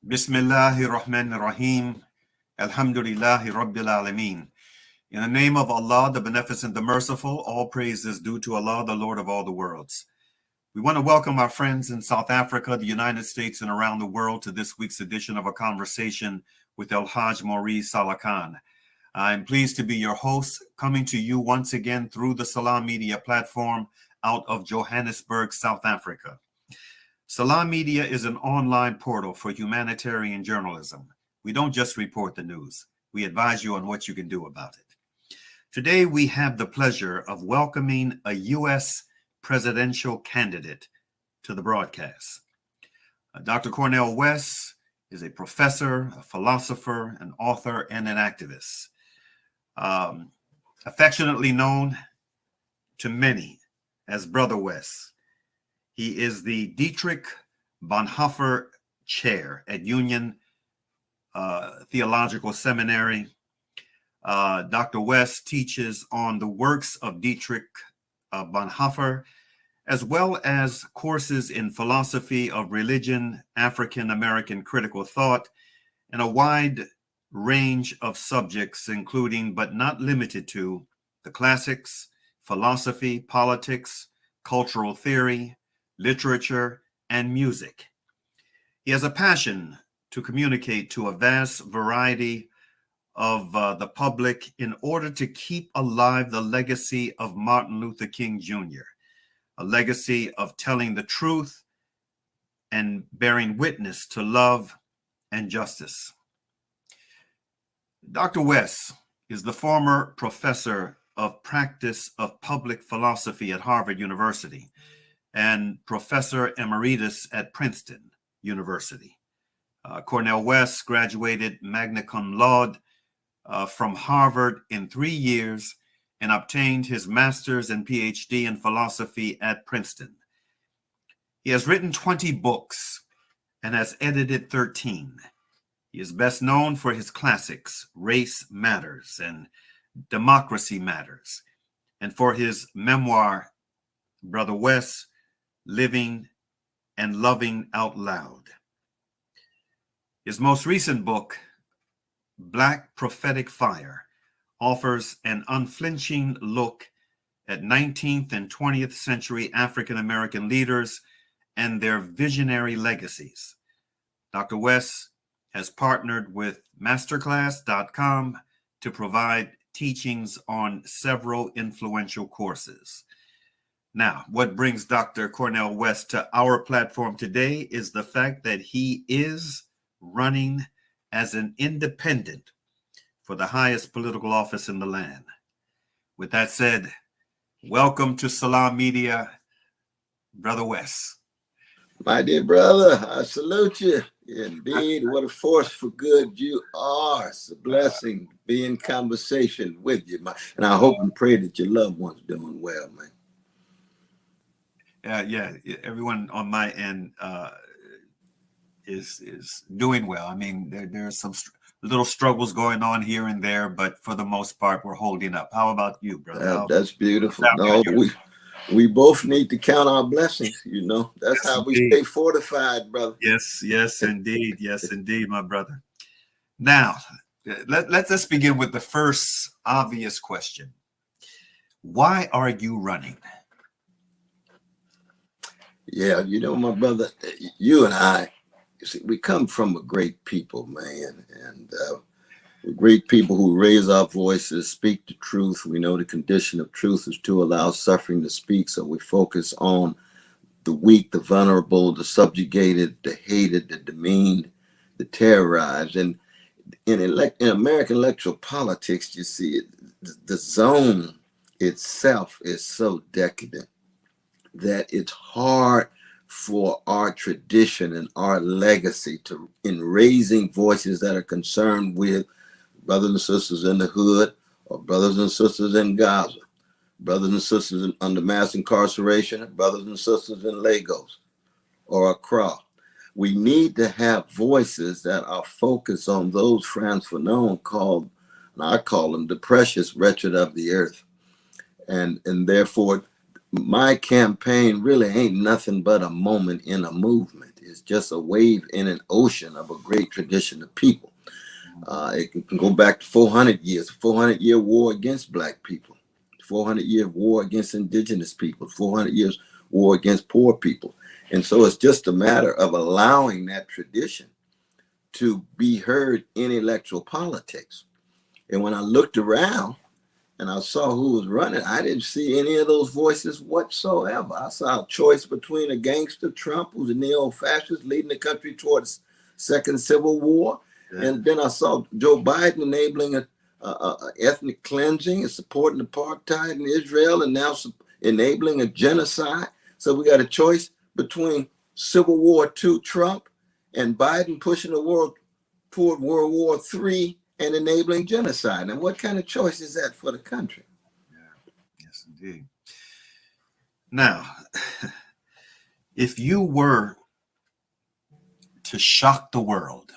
Bismillahir Rahmanir Rahim. Alhamdulillahi Rabbil Alameen. In the name of Allah, the Beneficent, the Merciful, all praise is due to Allah, the Lord of all the worlds. We want to welcome our friends in South Africa, the United States, and around the world to this week's edition of A Conversation with El-Hajj Mauri Saalakhan. I'm pleased to be your host, coming to you once again through the Salam Media platform out of Johannesburg, South Africa. Salam Media is an online portal for humanitarian journalism. We don't just report the news. We advise you on what you can do about it. Today, we have the pleasure of welcoming a U.S. presidential candidate to the broadcast. Dr. Cornel West is a professor, a philosopher, an author, and an activist. Affectionately known to many as Brother West. He is the Dietrich Bonhoeffer Chair at Union Theological Seminary. Dr. West teaches on the works of Dietrich Bonhoeffer, as well as courses in philosophy of religion, African American critical thought, and a wide range of subjects, including but not limited to the classics, philosophy, politics, cultural theory, literature, and music. He has a passion to communicate to a vast variety of the public in order to keep alive the legacy of Martin Luther King Jr., a legacy of telling the truth and bearing witness to love and justice. Dr. West is the former professor of practice of public philosophy at Harvard University and professor emeritus at Princeton University. Cornel West graduated magna cum laude from Harvard in 3 years and obtained his master's and PhD in philosophy at Princeton. He has written 20 books and has edited 13. He is best known for his classics, Race Matters and Democracy Matters, and for his memoir, Brother West, Living and Loving Out Loud. His most recent book, Black Prophetic Fire, offers an unflinching look at 19th and 20th century African American leaders and their visionary legacies. Dr. West has partnered with masterclass.com to provide teachings on several influential courses. Now, what brings Dr. Cornel West to our platform today is the fact that he is running as an independent for the highest political office in the land. With that said, welcome to Salam Media, Brother West. My dear brother, I salute you. Indeed, what a force for good you are. It's a blessing to be in conversation with you. And I hope and pray that your loved one's doing well, man. Yeah, everyone on my end is doing well. I mean, there's some little struggles going on here and there, but for the most part, we're holding up. How about you, brother? That's beautiful. No, we both need to count our blessings. You know, that's how we stay fortified, brother. Yes, indeed. Yes, indeed, my brother. Now, let's begin with the first obvious question. Why are you running? Yeah, you know, my brother, you and I, you see, we come from a great people, man, and great people who raise our voices, speak the truth. We know the condition of truth is to allow suffering to speak, so we focus on the weak, the vulnerable, the subjugated, the hated, the demeaned, the terrorized. And in American electoral politics, you see, the zone itself is so decadent that it's hard for our tradition and our legacy in raising voices that are concerned with brothers and sisters in the hood, or brothers and sisters in Gaza, brothers and sisters under mass incarceration, brothers and sisters in Lagos or Accra. We need to have voices that are focused on those Francophone called, and I call them the precious wretched of the earth. And therefore, my campaign really ain't nothing but a moment in a movement. It's just a wave in an ocean of a great tradition of people. It can go back to 400 years, 400-year war against black people, 400-year war against indigenous people, 400 years war against poor people. And so it's just a matter of allowing that tradition to be heard in electoral politics. And when I looked around and I saw who was running, I didn't see any of those voices whatsoever. I saw a choice between a gangster, Trump, who's a neo-fascist leading the country towards second civil war. Yeah. And then I saw Joe Biden enabling a ethnic cleansing and supporting apartheid in Israel, and now enabling a genocide. So we got a choice between Civil War II Trump and Biden pushing the world toward World War III and enabling genocide. And what kind of choice is that for the country? Yeah. Yes, indeed. Now, if you were to shock the world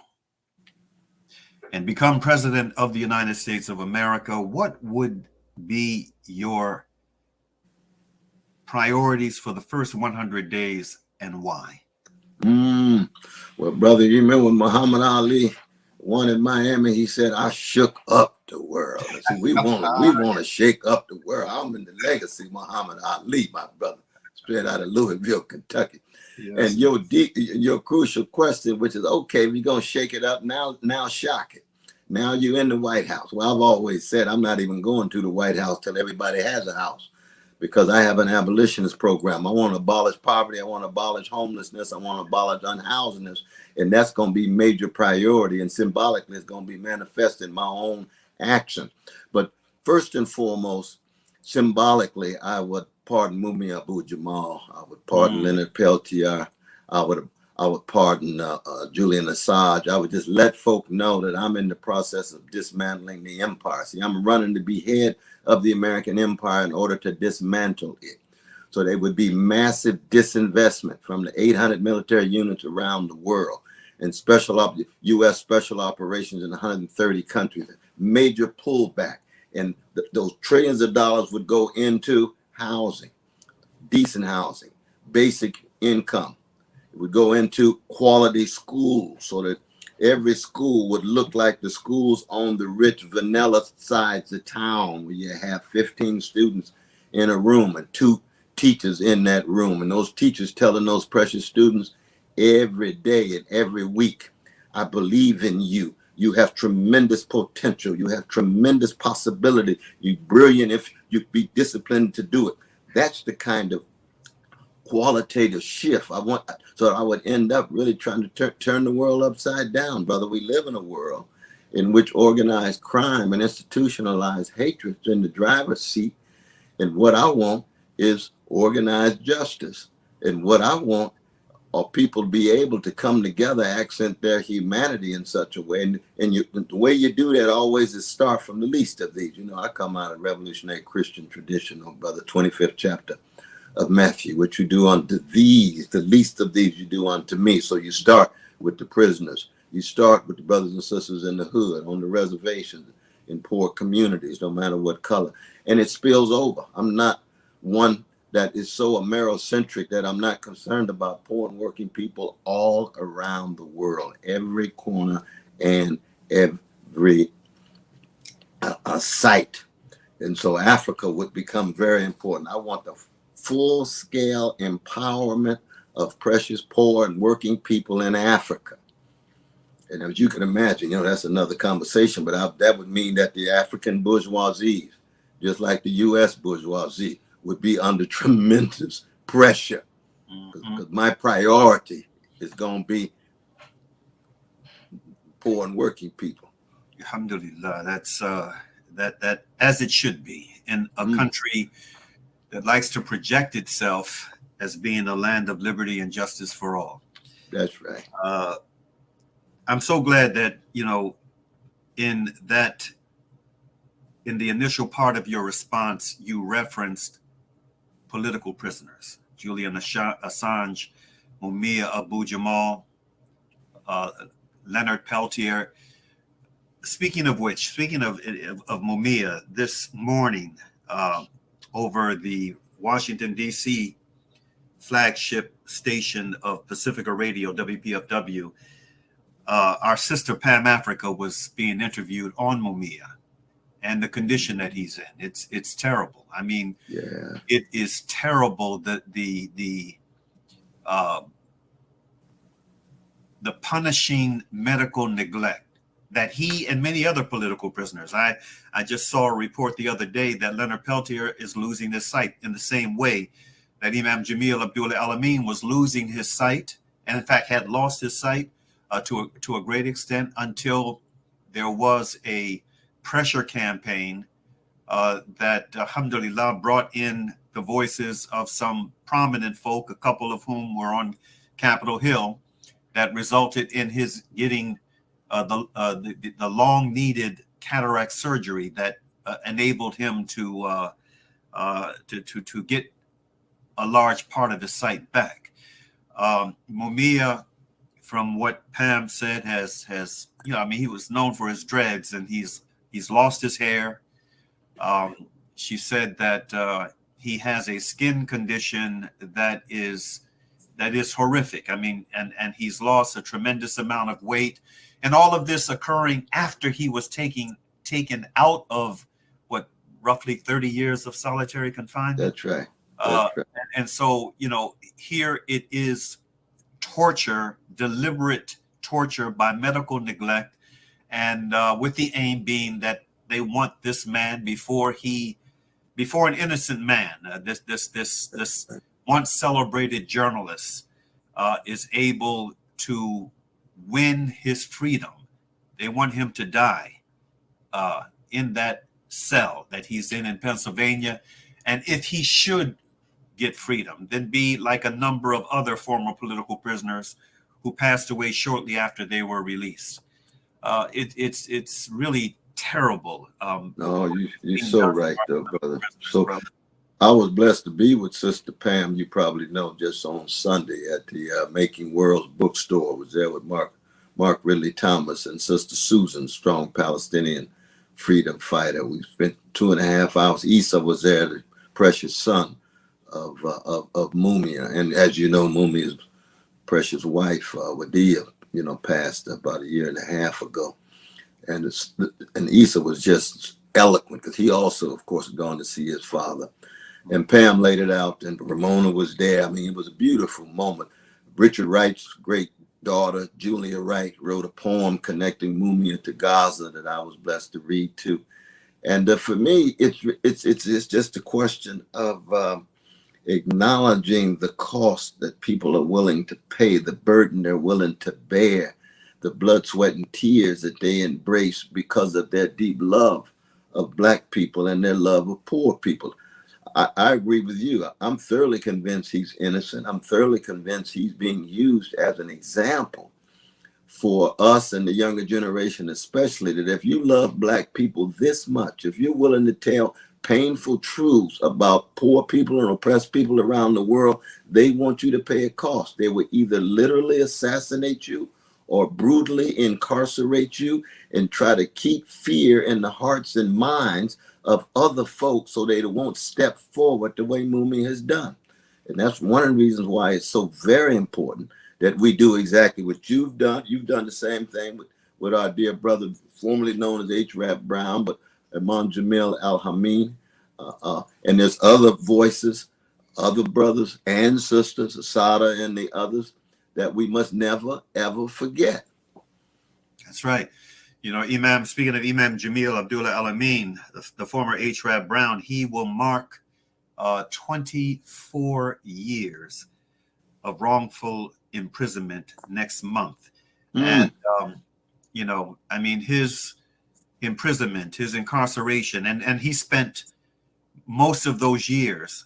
and become president of the United States of America, what would be your priorities for the first 100 days and why? Well, brother, you remember when Muhammad Ali won in Miami? He said, "I shook up the world." I said, we want to shake up the world. I'm in the legacy of Muhammad Ali, my brother, straight out of Louisville, Kentucky. Yes. And your crucial question, which is, okay, if you're gonna shake it up now shock it. Now you're in the White House. Well, I've always said I'm not even going to the White House till everybody has a house, because I have an abolitionist program. I want to abolish poverty. I want to abolish homelessness. I want to abolish unhousedness. And that's going to be major priority. And symbolically, it's going to be manifested in my own action. But first and foremost, symbolically, I would pardon Mumi Abu Jamal. I would pardon Leonard Peltier. I would pardon Julian Assange. I would just let folk know that I'm in the process of dismantling the empire. See, I'm running to be head of the American empire in order to dismantle it. So there would be massive disinvestment from the 800 military units around the world and U.S. special operations in 130 countries, major pullback. And those trillions of dollars would go into housing, decent housing, basic income. It would go into quality schools so that every school would look like the schools on the rich vanilla sides of town, where you have 15 students in a room and 2 teachers in that room. And those teachers telling those precious students every day and every week, I believe in you. You have tremendous potential. You have tremendous possibility. You're brilliant if you be disciplined to do it. That's the kind of qualitative shift I want. So I would end up really trying to turn the world upside down, brother. We live in a world in which organized crime and institutionalized hatred is in the driver's seat. And what I want is organized justice. And what I want are people to be able to come together, accent their humanity in such a way. And the way you do that always is start from the least of these. You know, I come out of revolutionary Christian tradition, brother, 25th chapter of Matthew, what you do unto these, the least of these you do unto me. So you start with the prisoners. You start with the brothers and sisters in the hood, on the reservations, in poor communities, no matter what color. And it spills over. I'm not one that is so Amerocentric that I'm not concerned about poor and working people all around the world, every corner and every site. And so Africa would become very important. I want the full-scale empowerment of precious poor and working people in Africa. And as you can imagine, you know, that's another conversation, but that would mean that the African bourgeoisie, just like the U.S. bourgeoisie, would be under tremendous pressure. Because my priority is going to be poor and working people. Alhamdulillah, that's that as it should be in a country that likes to project itself as being a land of liberty and justice for all. That's right. I'm so glad that, you know, in the initial part of your response, you referenced political prisoners, Julian Assange, Mumia Abu Jamal, Leonard Peltier. Speaking of which, speaking of Mumia, this morning over the Washington, D.C. flagship station of Pacifica Radio, WPFW, our sister Pam Africa was being interviewed on Mumia and the condition that he's in. It's terrible. I mean, Yeah. it is terrible that the punishing medical neglect that he and many other political prisoners. I just saw a report the other day that Leonard Peltier is losing his sight in the same way that Imam Jamil Abdullah Al-Amin was losing his sight, and in fact had lost his sight to a great extent until there was a pressure campaign that, alhamdulillah, brought in the voices of some prominent folk, a couple of whom were on Capitol Hill, that resulted in his getting the long-needed cataract surgery that enabled him to get a large part of his sight back. Mumia, from what Pam said, has I mean, he was known for his dreads, and he's lost his hair. She said that he has a skin condition that is horrific. I mean, and he's lost a tremendous amount of weight, and all of this occurring after he was taken out of what, roughly 30 years of solitary confinement. That's right. That's right. And so, here it is torture, deliberate torture by medical neglect, and with the aim being that they want this man before an innocent man, this once celebrated journalist, is able to win his freedom. They want him to die in that cell that he's in Pennsylvania. And if he should get freedom, then be like a number of other former political prisoners who passed away shortly after they were released. It's really terrible. No, you're so right, though, brother. So I was blessed to be with Sister Pam, you probably know, just on Sunday at the Making Worlds bookstore. I was there with Mark Ridley Thomas and Sister Susan, strong Palestinian freedom fighter. We spent 2.5 hours. Isa was there, the precious son of Mumia. And as you know, Mumia's precious wife, Wadia, passed about 1.5 years ago. And Isa was just eloquent, because he also, of course, had gone to see his father. And Pam laid it out, and Ramona was there. I mean, it was a beautiful moment. Richard Wright's great daughter, Julia Wright, wrote a poem connecting Mumia to Gaza that I was blessed to read too. And for me, it's just a question of acknowledging the cost that people are willing to pay, the burden they're willing to bear, the blood, sweat, and tears that they embrace because of their deep love of Black people and their love of poor people. I agree with you. I'm thoroughly convinced he's innocent. I'm thoroughly convinced he's being used as an example for us and the younger generation, especially, that if you love Black people this much, if you're willing to tell painful truths about poor people and oppressed people around the world, they want you to pay a cost. They will either literally assassinate you or brutally incarcerate you and try to keep fear in the hearts and minds of other folks so they won't step forward the way Mumia has done. And that's one of the reasons why it's so very important that we do exactly what you've done. You've done the same thing with our dear brother, formerly known as H. Rap Brown, but Imam Jamil Al-Amin. And there's other voices, other brothers and sisters, Asada and the others, that we must never, ever forget. That's right. Speaking of Imam Jamil Abdullah Al-Amin, the former H. Rap Brown, he will mark 24 years of wrongful imprisonment next month. And, his imprisonment, his incarceration, and he spent most of those years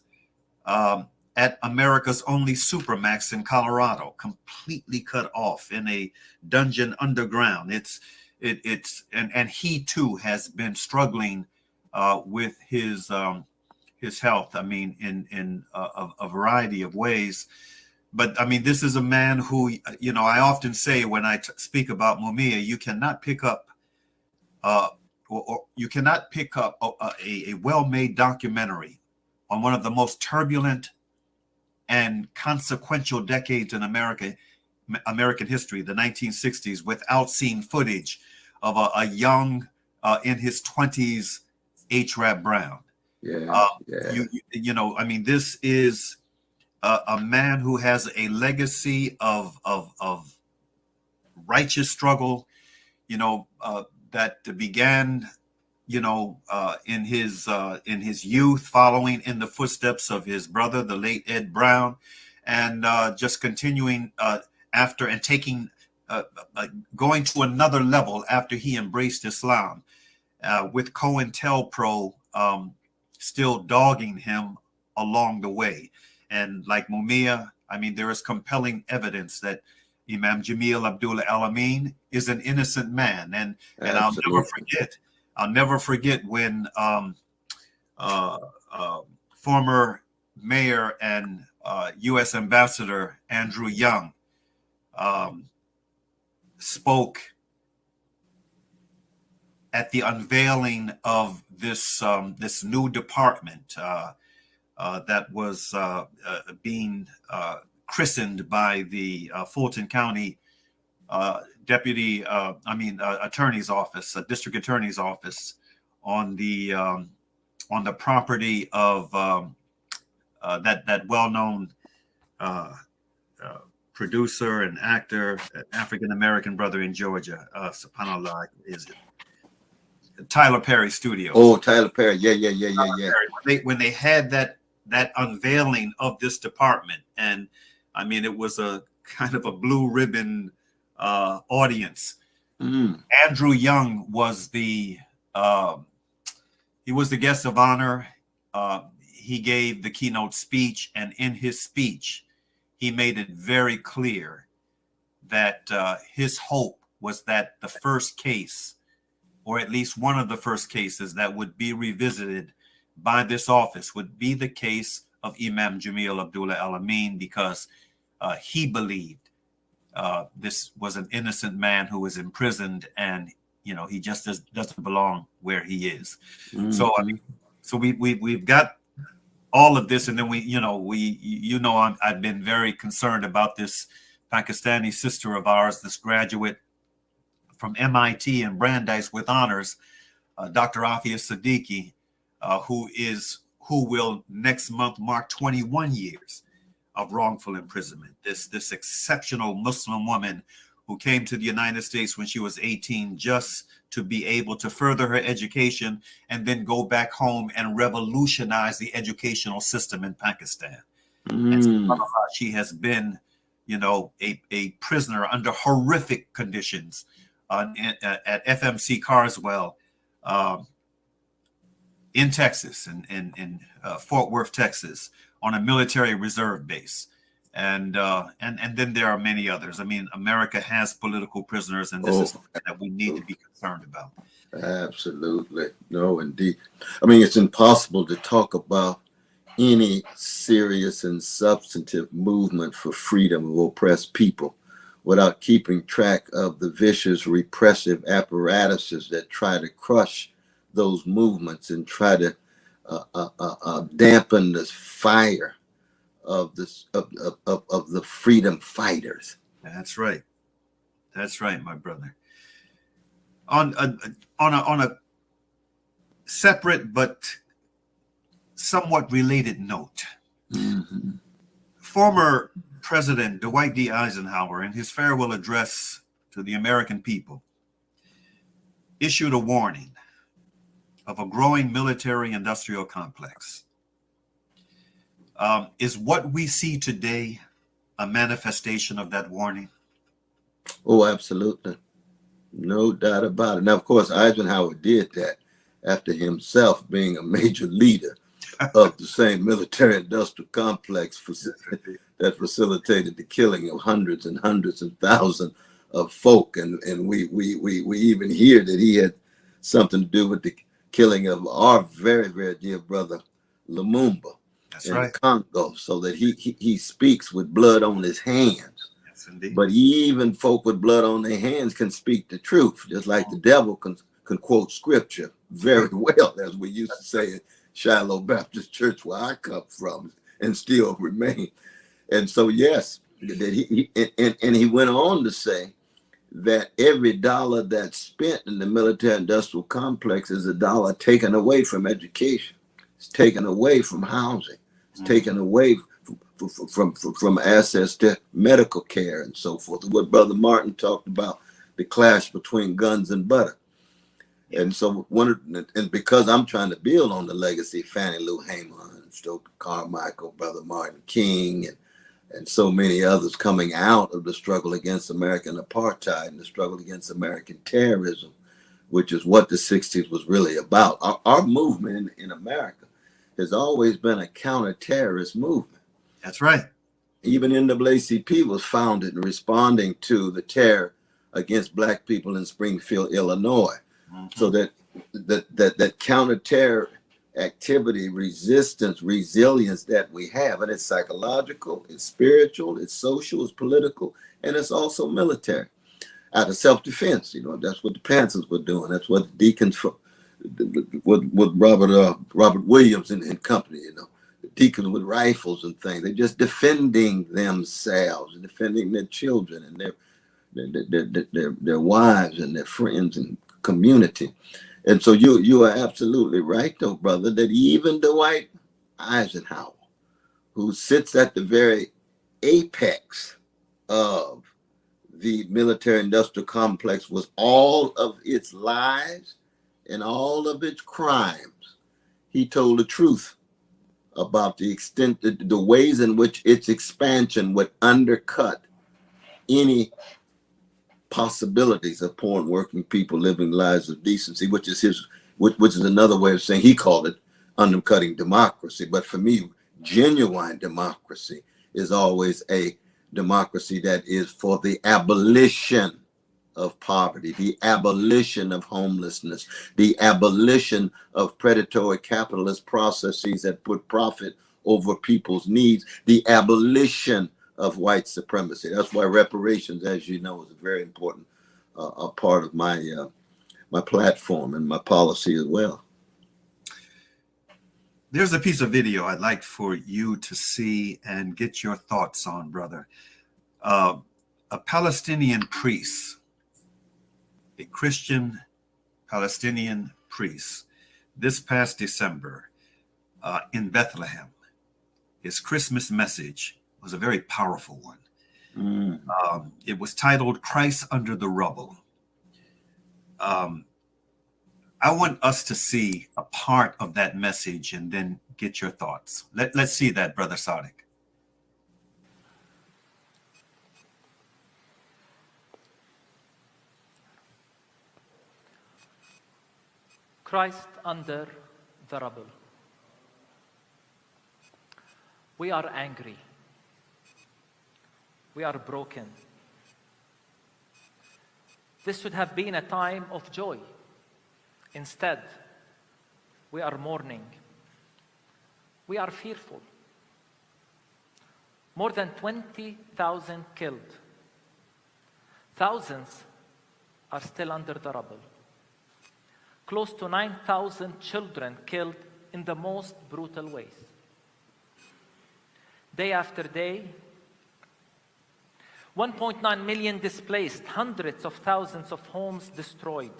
at America's only supermax in Colorado, completely cut off in a dungeon underground. And he too has been struggling with his health. I mean, in a variety of ways. But I mean, this is a man who, I often say when I speak about Mumia, you cannot pick up a well-made documentary on one of the most turbulent and consequential decades in American history, the 1960s, without seeing footage of a young, in his 20s, H-Rap Brown. Yeah, You know, I mean, this is a man who has a legacy of righteous struggle, you know, that began, you know, in his youth, following in the footsteps of his brother, the late Ed Brown, and just continuing after and taking, going to another level after he embraced Islam, with COINTELPRO still dogging him along the way. And like Mumia, I mean, there is compelling evidence that Imam Jamil Abdullah Al-Amin is an innocent man. And I'll never forget when former mayor and U.S. Ambassador Andrew Young spoke at the unveiling of this this new department that was being christened by the Fulton County attorney's office, district attorney's office, on the property of that well-known producer and actor, African-American brother in Georgia, subhanAllah, is it Tyler Perry Studios. Oh, Tyler Perry. Yeah. When they had that unveiling of this department, and I mean, it was a kind of a blue ribbon audience. Andrew Young was the guest of honor. He gave the keynote speech, and in his speech, he made it very clear that his hope was that the first case, or at least one of the first cases that would be revisited by this office, would be the case of Imam Jamil Abdullah Al-Amin, because he believed this was an innocent man who was imprisoned, and you know, he just doesn't belong where he is. So I mean, so we've got all of this, and then I've been very concerned about this Pakistani sister of ours, this graduate from MIT and Brandeis with honors, Dr. Afia Siddiqui, who will next month mark 21 years of wrongful imprisonment. This exceptional Muslim woman who came to the United States when she was 18, just to be able to further her education and then go back home and revolutionize the educational system in Pakistan. And subhanAllah, she has been, you know, a prisoner under horrific conditions at FMC Carswell in Texas, in Fort Worth, Texas, on a military reserve base. And then there are many others. I mean, America has political prisoners, and this is something that we need to be concerned about. Absolutely. No, indeed. I mean, it's impossible to talk about any serious and substantive movement for freedom of oppressed people without keeping track of the vicious repressive apparatuses that try to crush those movements and try to dampen the fire of the freedom fighters. That's right. That's right, my brother. On a separate but somewhat related note, former President Dwight D. Eisenhower, in his farewell address to the American people, issued a warning of a growing military-industrial complex. Is what we see today a manifestation of that warning? Oh, absolutely. No doubt about it. Now, of course, Eisenhower did that after himself being a major leader of the same military-industrial complex that facilitated the killing of hundreds and hundreds and thousands of folk. And we even hear that he had something to do with the killing of our very, very dear brother Lumumba. That's in right. the Congo, so that he speaks with blood on his hands. Yes, indeed. But even folk with blood on their hands can speak the truth, just like the devil can quote scripture very well, as we used to say Shiloh Baptist Church, where I come from, and still remain. And so, yes, that he went on to say that every dollar that's spent in the military-industrial complex is a dollar taken away from education. It's taken away from housing. It's taken away from access to medical care and so forth. What Brother Martin talked about, the clash between guns and butter. And so and because I'm trying to build on the legacy of Fannie Lou Hamer and Stokely Carmichael, Brother Martin King, and so many others coming out of the struggle against American apartheid and the struggle against American terrorism, which is what the 60s was really about. Our movement in America has always been a counter-terrorist movement. That's right. Even NAACP was founded in responding to the terror against Black people in Springfield, Illinois. So that counter-terror activity, resistance, resilience that we have, and it's psychological, it's spiritual, it's social, it's political, and it's also military. Out of self-defense, that's what the Panthers were doing. That's what the Deacons, with Robert Williams and company, the Deacons with rifles and things. They're just defending themselves and defending their children and their wives and their friends and community. And so you are absolutely right, though, brother, that even Dwight Eisenhower, who sits at the very apex of the military-industrial complex, was all of its lies and all of its crimes. He told the truth about the extent, the ways in which its expansion would undercut any possibilities of poor and working people living lives of decency, which is another way of saying, he called it undercutting democracy. But for me, genuine democracy is always a democracy that is for the abolition of poverty, the abolition of homelessness, the abolition of predatory capitalist processes that put profit over people's needs, the abolition of white supremacy. That's why reparations, as you know, is a very important part of my my platform and my policy as well. There's a piece of video I'd like for you to see and get your thoughts on, brother. A Palestinian priest, a Christian Palestinian priest, this past December in Bethlehem, his Christmas message was a very powerful one. It was titled Christ Under the Rubble. I want us to see a part of that message and then get your thoughts. Let's see that, Brother Sadiq. Christ under the rubble. We are angry. We are broken. This should have been a time of joy. Instead, we are mourning. We are fearful. More than 20,000 killed. Thousands are still under the rubble. Close to 9,000 children killed in the most brutal ways. Day after day, 1.9 million displaced, hundreds of thousands of homes destroyed.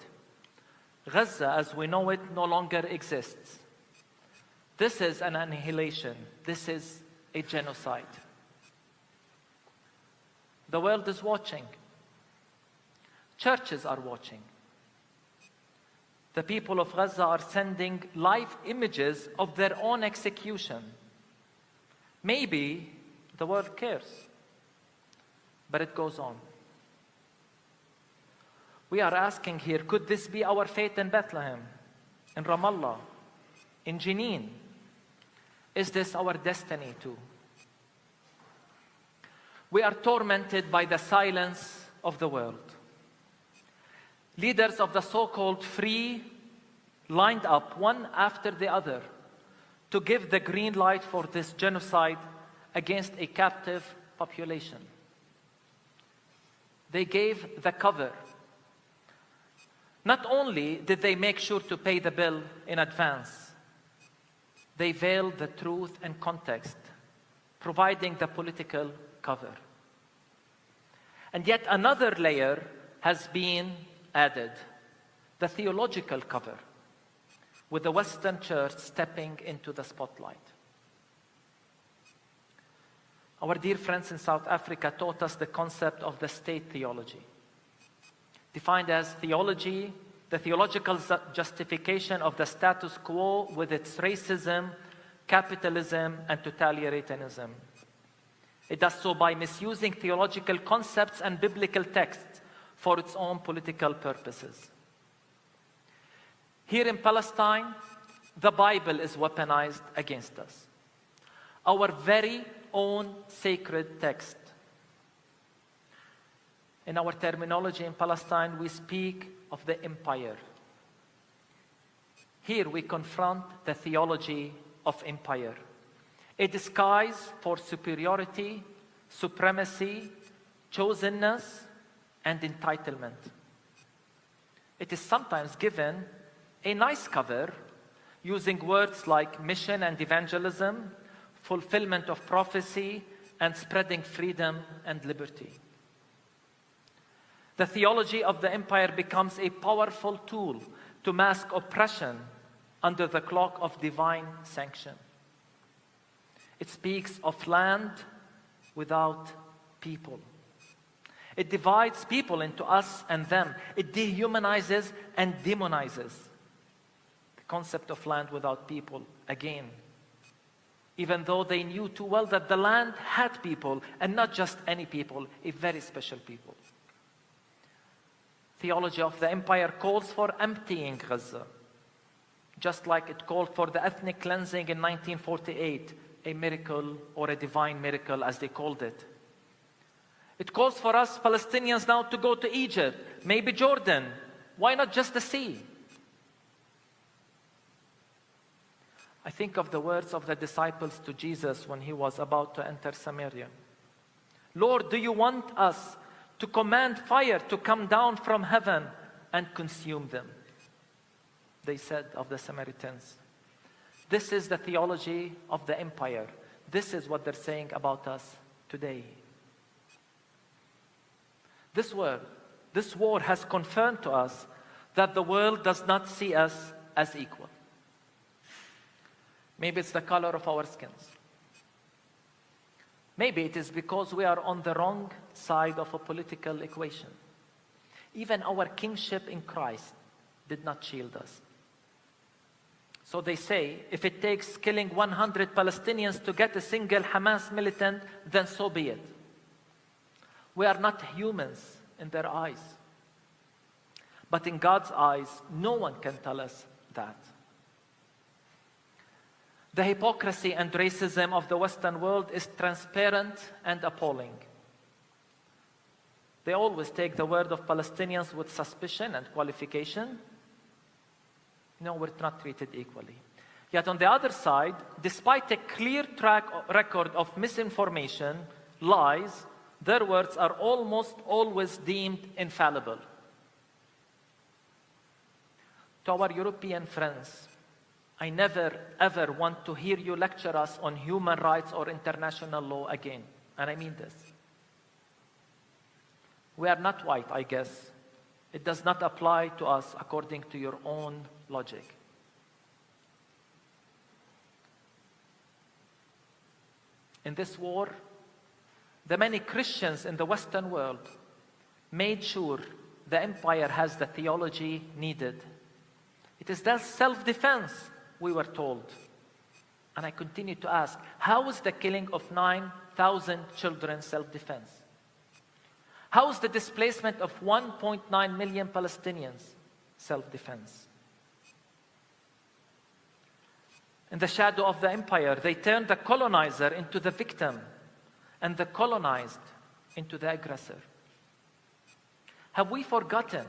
Gaza, as we know it, no longer exists. This is an annihilation. This is a genocide. The world is watching. Churches are watching. The people of Gaza are sending live images of their own execution. Maybe the world cares, but it goes on. We are asking here, could this be our fate in Bethlehem, in Ramallah, in Jenin? Is this our destiny too? We are tormented by the silence of the world. Leaders of the so-called free lined up one after the other to give the green light for this genocide against a captive population. They gave the cover. Not only did they make sure to pay the bill in advance, They veil the truth and context, providing the political cover. And yet another layer has been added, the theological cover, with the Western Church stepping into the spotlight. Our dear friends in South Africa taught us the concept of the state theology, defined as theology, the theological justification of the status quo with its racism, capitalism, and totalitarianism. It does so by misusing theological concepts and biblical texts for its own political purposes. Here in Palestine, the Bible is weaponized against us. Our very own sacred text. In our terminology in Palestine, we speak of the empire. Here we confront the theology of empire, a disguise for superiority, supremacy, chosenness, and entitlement. It is sometimes given a nice cover using words like mission and evangelism, fulfillment of prophecy, and spreading freedom and liberty. The theology of the empire becomes a powerful tool to mask oppression under the cloak of divine sanction. It speaks of land without people. It divides people into us and them. It dehumanizes and demonizes the concept of land without people again, even though they knew too well that the land had people, and not just any people, a very special people. Theology of the empire calls for emptying Gaza, just like it called for the ethnic cleansing in 1948, a miracle or a divine miracle as they called it. It calls for us Palestinians now to go to Egypt, maybe Jordan. Why not just the sea? I think of the words of the disciples to Jesus when he was about to enter Samaria. Lord, do you want us to command fire to come down from heaven and consume them? They said of the Samaritans. This is the theology of the empire. This is what they're saying about us today. This war has confirmed to us that the world does not see us as equal. Maybe it's the color of our skins. Maybe it is because we are on the wrong side of a political equation. Even our kingship in Christ did not shield us. So they say, if it takes killing 100 Palestinians to get a single Hamas militant, then so be it. We are not humans in their eyes. But in God's eyes, no one can tell us that. The hypocrisy and racism of the Western world is transparent and appalling. They always take the word of Palestinians with suspicion and qualification. No, we're not treated equally. Yet on the other side, despite a clear track record of misinformation, lies, their words are almost always deemed infallible. To our European friends, I never ever want to hear you lecture us on human rights or international law again. And I mean this. We are not white, I guess. It does not apply to us according to your own logic. In this war, the many Christians in the Western world made sure the empire has the theology needed. It is that self-defense, we were told. And I continue to ask, how is the killing of 9,000 children self-defense? How is the displacement of 1.9 million Palestinians self-defense? In the shadow of the empire, they turned the colonizer into the victim and the colonized into the aggressor. Have we forgotten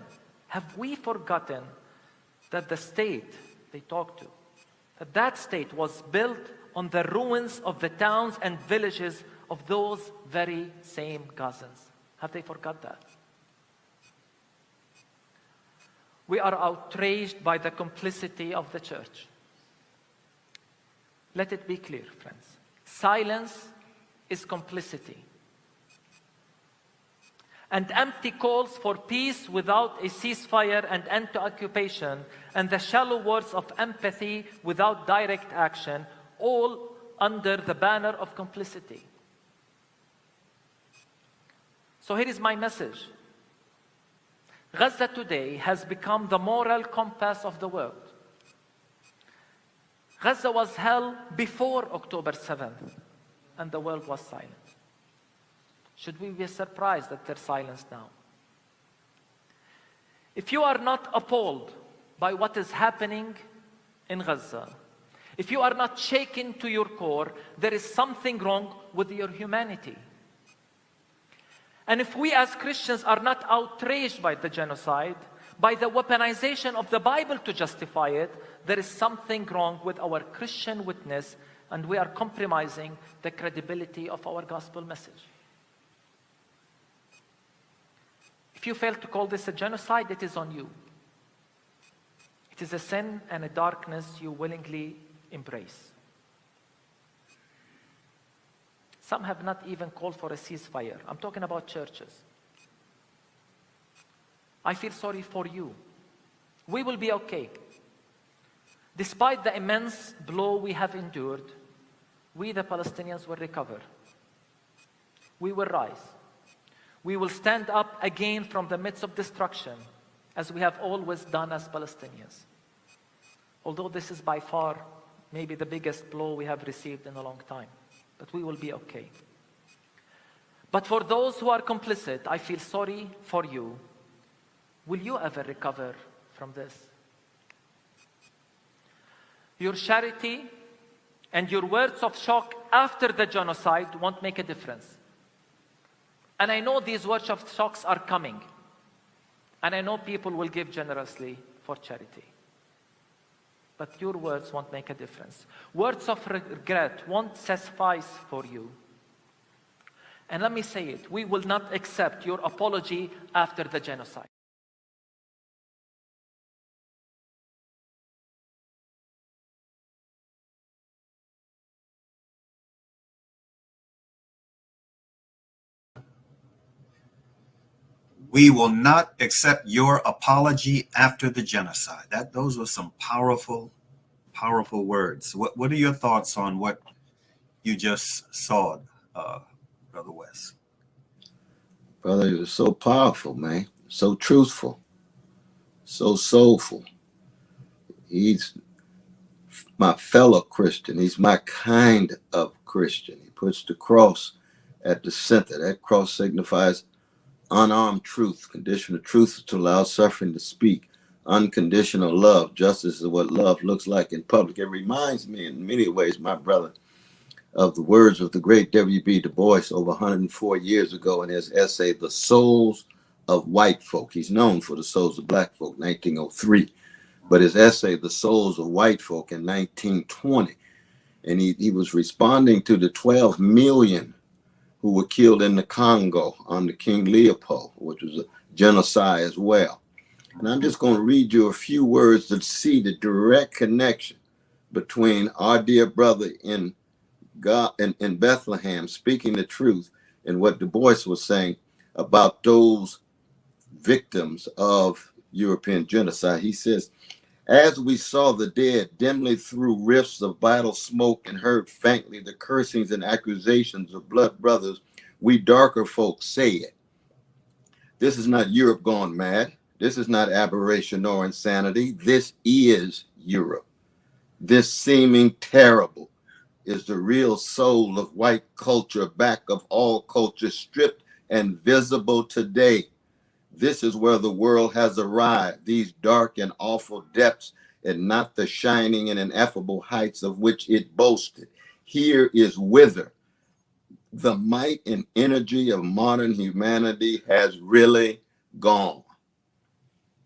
that the state they talked to, that state was built on the ruins of the towns and villages of those very same Gazans? Have they forgot that? We are outraged by the complicity of the church. Let it be clear, friends. Silence is complicity. And empty calls for peace without a ceasefire and end to occupation, and the shallow words of empathy without direct action, all under the banner of complicity. So here is my message. Gaza today has become the moral compass of the world. Gaza was hell before October 7th, and the world was silent. Should we be surprised at their silence now? If you are not appalled by what is happening in Gaza, if you are not shaken to your core, there is something wrong with your humanity. And if we as Christians are not outraged by the genocide, by the weaponization of the Bible to justify it, there is something wrong with our Christian witness, and we are compromising the credibility of our gospel message. If you fail to call this a genocide, it is on you. It is a sin and a darkness you willingly embrace. Some have not even called for a ceasefire. I'm talking about churches. I feel sorry for you. We will be okay. Despite the immense blow we have endured, we, the Palestinians, will recover. We will rise. We will stand up again from the midst of destruction, as we have always done as Palestinians. Although this is by far maybe the biggest blow we have received in a long time, but we will be okay. But for those who are complicit, I feel sorry for you. Will you ever recover from this? Your charity and your words of shock after the genocide won't make a difference. And I know these words of shocks are coming. And I know people will give generously for charity. But your words won't make a difference. Words of regret won't suffice for you. And let me say it, we will not accept your apology after the genocide. We will not accept your apology after the genocide. Those were some powerful, powerful words. What are your thoughts on what you just saw, Brother West? Brother, it was so powerful, man. So truthful. So soulful. He's my fellow Christian. He's my kind of Christian. He puts the cross at the center. That cross signifies unarmed truth. Conditional truth is to allow suffering to speak. Unconditional love. Justice is what love looks like in public. It reminds me in many ways, my brother, of the words of the great W.B. Du Bois over 104 years ago in his essay, The Souls of White Folk. He's known for The Souls of Black Folk, 1903. But his essay, The Souls of White Folk, in 1920. And he was responding to the 12 million who were killed in the Congo under King Leopold, which was a genocide as well. And I'm just going to read you a few words to see the direct connection between our dear brother in Bethlehem speaking the truth and what Du Bois was saying about those victims of European genocide. He says, as we saw the dead dimly through rifts of battle smoke and heard faintly the cursings and accusations of blood brothers, we darker folks say it. This is not Europe gone mad. This is not aberration nor insanity. This is Europe. This seeming terrible is the real soul of white culture, back of all culture, stripped and visible today. This is where the world has arrived, these dark and awful depths, and not the shining and ineffable heights of which it boasted. Here is whither the might and energy of modern humanity has really gone.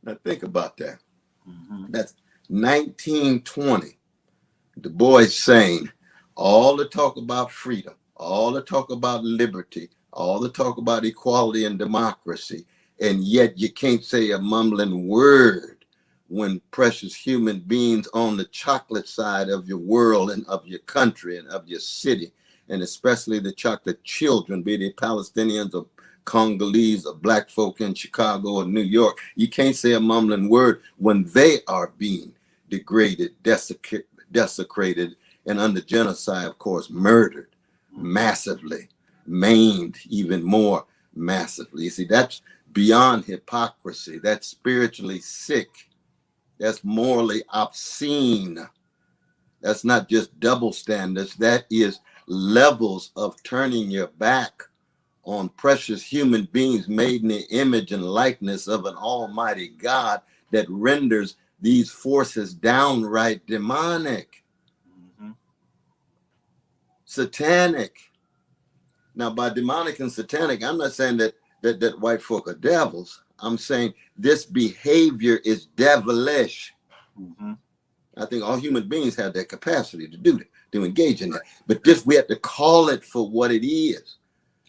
Now think about that. That's 1920. Du Bois saying, all the talk about freedom, all the talk about liberty, all the talk about equality and democracy, and yet you can't say a mumbling word when precious human beings on the chocolate side of your world and of your country and of your city, and especially the chocolate children, be they Palestinians or Congolese or black folk in Chicago or New York, you can't say a mumbling word when they are being degraded, desecrated, and under genocide, of course, murdered massively, maimed even more massively. You see, that's beyond hypocrisy. That's spiritually sick. That's morally obscene. That's not just double standards. That is levels of turning your back on precious human beings made in the image and likeness of an almighty God that renders these forces downright demonic, satanic. Now, by demonic and satanic, I'm not saying that white folk are devils. I'm saying this behavior is devilish. I think all human beings have that capacity to do that, to engage in that. But this, we have to call it for what it is.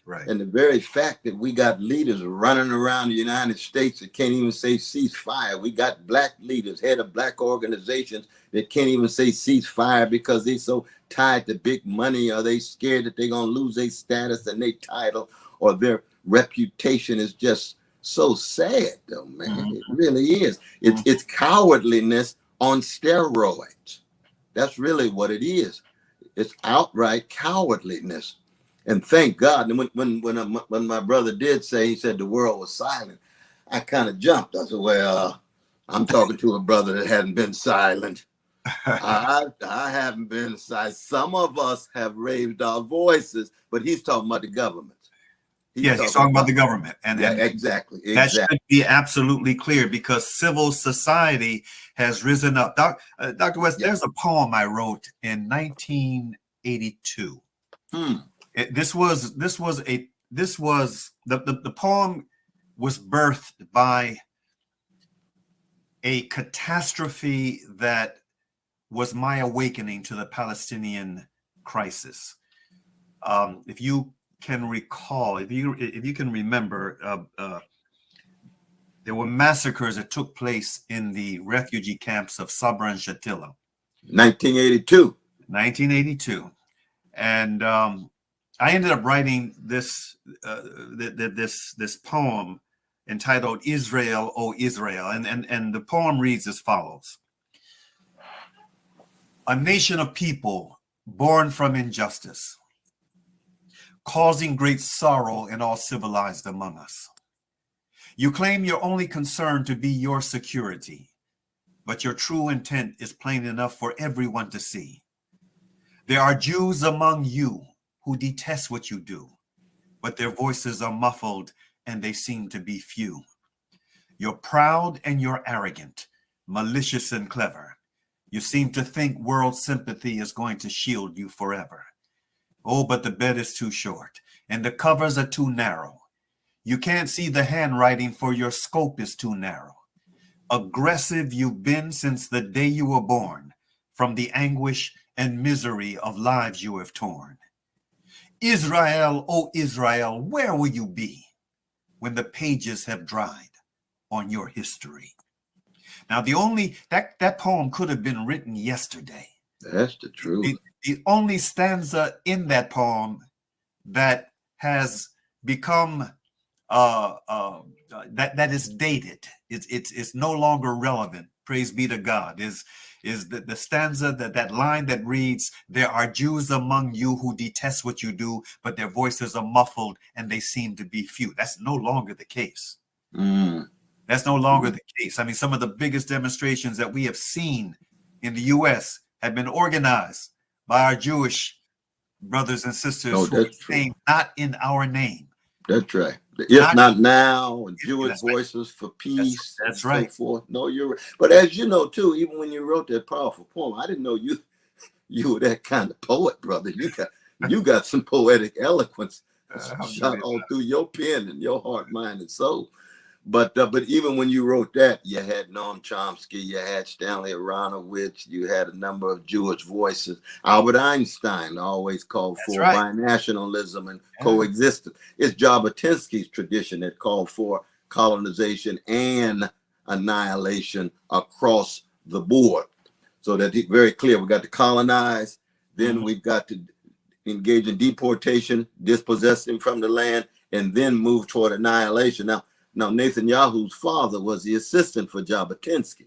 Right. And the very fact that we got leaders running around the United States that can't even say ceasefire. We got black leaders, head of black organizations that can't even say ceasefire because they're so tied to big money, or they scared that they're going to lose their status and their title, or their reputation is just so sad, though, man. It really is. It's cowardliness on steroids. That's really what it is. It's outright cowardliness. And thank God. And when my brother did say, he said the world was silent, I kind of jumped. I said, well, I'm talking to a brother that hadn't been silent. I haven't been silent. Some of us have raised our voices, but he's talking about the government. He's talking about the government. And exactly. That should be absolutely clear, because civil society has risen up. Dr. West, there's a poem I wrote in 1982. The poem was birthed by a catastrophe that was my awakening to the Palestinian crisis. If you can recall, if you can remember, there were massacres that took place in the refugee camps of Sabra and Shatila. 1982. And I ended up writing this poem entitled "Israel, O Israel," and the poem reads as follows: a nation of people born from injustice, causing great sorrow in all civilized among us. You claim your only concern to be your security, but your true intent is plain enough for everyone to see. There are Jews among you who detest what you do, but their voices are muffled and they seem to be few. You're proud and you're arrogant, malicious and clever. You seem to think world sympathy is going to shield you forever. Oh, but the bed is too short and the covers are too narrow. You can't see the handwriting, for your scope is too narrow. Aggressive you've been since the day you were born, from the anguish and misery of lives you have torn. Israel, oh Israel, where will you be when the pages have dried on your history? Now, that poem could have been written yesterday. That's the truth. The only stanza in that poem that has become that is dated, it's no longer relevant, praise be to God, is the stanza, that line that reads, there are Jews among you who detest what you do, but their voices are muffled and they seem to be few. That's no longer the case. That's no longer the case. I mean, some of the biggest demonstrations that we have seen in the U.S. have been organized by our Jewish brothers and sisters who are saying, not in our name. That's right. If not now, and Jewish voices for peace. That's right. So forth. No, you're right. But as you know, too, even when you wrote that powerful poem, I didn't know you were that kind of poet, brother. You got some poetic eloquence shot all through your pen and your heart, mind, and soul. But even when you wrote that, you had Noam Chomsky, you had Stanley Aronowitz, you had a number of Jewish voices. Albert Einstein always called for binationalism and coexistence. It's Jabotinsky's tradition that called for colonization and annihilation across the board. So that it's very clear. We got to colonize, then we've got to engage in deportation, dispossess them from the land, and then move toward annihilation. Now Netanyahu's father was the assistant for Jabotinsky.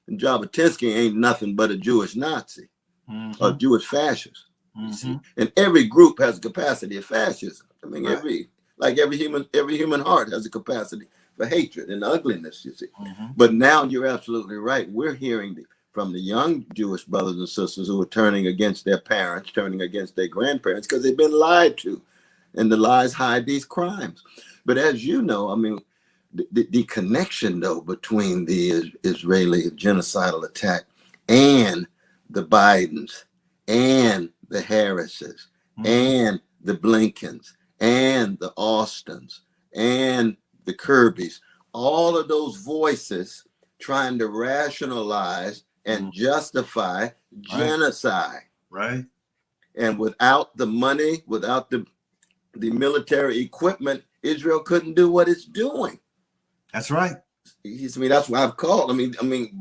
And Jabotinsky ain't nothing but a Jewish Nazi, a Jewish fascist. You see? And every group has a capacity of fascism. I mean, every human heart has a capacity for hatred and ugliness, you see. But now you're absolutely right. We're hearing from the young Jewish brothers and sisters who are turning against their parents, turning against their grandparents, because they've been lied to. And the lies hide these crimes. But as you know, I mean, the connection, though, between the Israeli genocidal attack and the Bidens and the Harrises and the Blinkens and the Austins and the Kirbys, all of those voices trying to rationalize and justify genocide. Right. And without the money, without the military equipment, Israel couldn't do what it's doing. That's right. I mean, that's what I've called. I mean,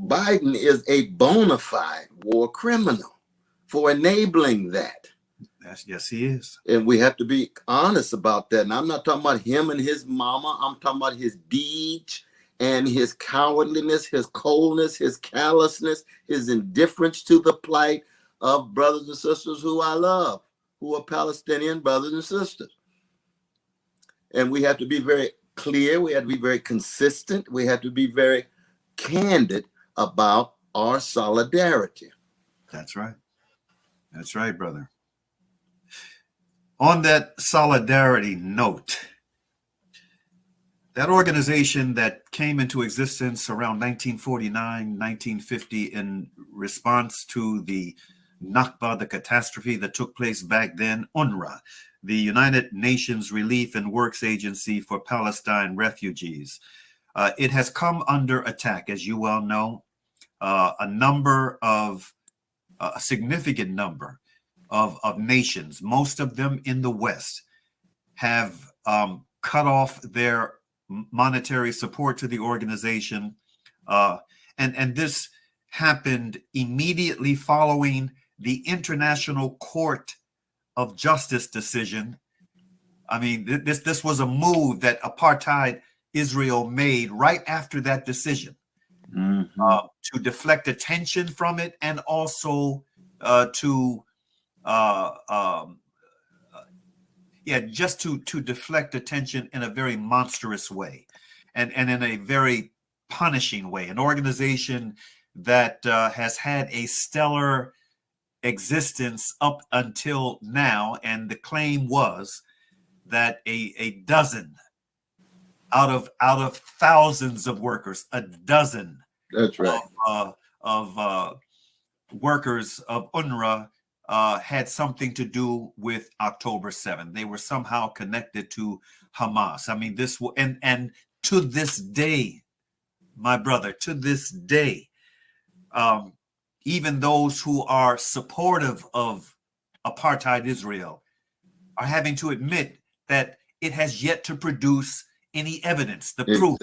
Biden is a bona fide war criminal for enabling that. Yes, he is. And we have to be honest about that. And I'm not talking about him and his mama. I'm talking about his deeds and his cowardliness, his coldness, his callousness, his indifference to the plight of brothers and sisters who I love, who are Palestinian brothers and sisters. And we have to be very clear. We have to be very consistent. We have to be very candid about our solidarity. That's right. That's right, brother. On that solidarity note, that organization that came into existence around 1949, 1950 in response to the Nakba, the catastrophe that took place back then, UNRWA, the United Nations Relief and Works Agency for Palestine Refugees. It has come under attack, as you well know. A significant number of nations, most of them in the West, have cut off their monetary support to the organization. And this happened immediately following the International Court of Justice decision. I mean, this was a move that apartheid Israel made right after that decision to deflect attention from it, and also just to deflect attention in a very monstrous way, and in a very punishing way. An organization that has had a stellar existence up until now, and the claim was that a dozen out of thousands of workers, a dozen That's right. of workers of UNRWA had something to do with October 7th. They were somehow connected to Hamas. I mean, and to this day, my brother, to this day, even those who are supportive of apartheid Israel are having to admit that it has yet to produce any evidence, the proof,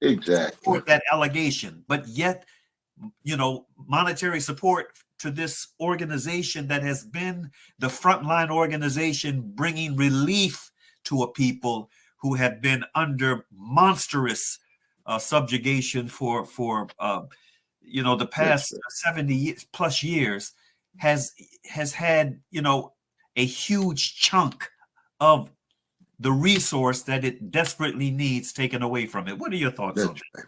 exactly, for that allegation. But yet, monetary support to this organization that has been the frontline organization bringing relief to a people who have been under monstrous subjugation for the past 70 plus years, has had a huge chunk of the resource that it desperately needs taken away from it. What are your thoughts on that?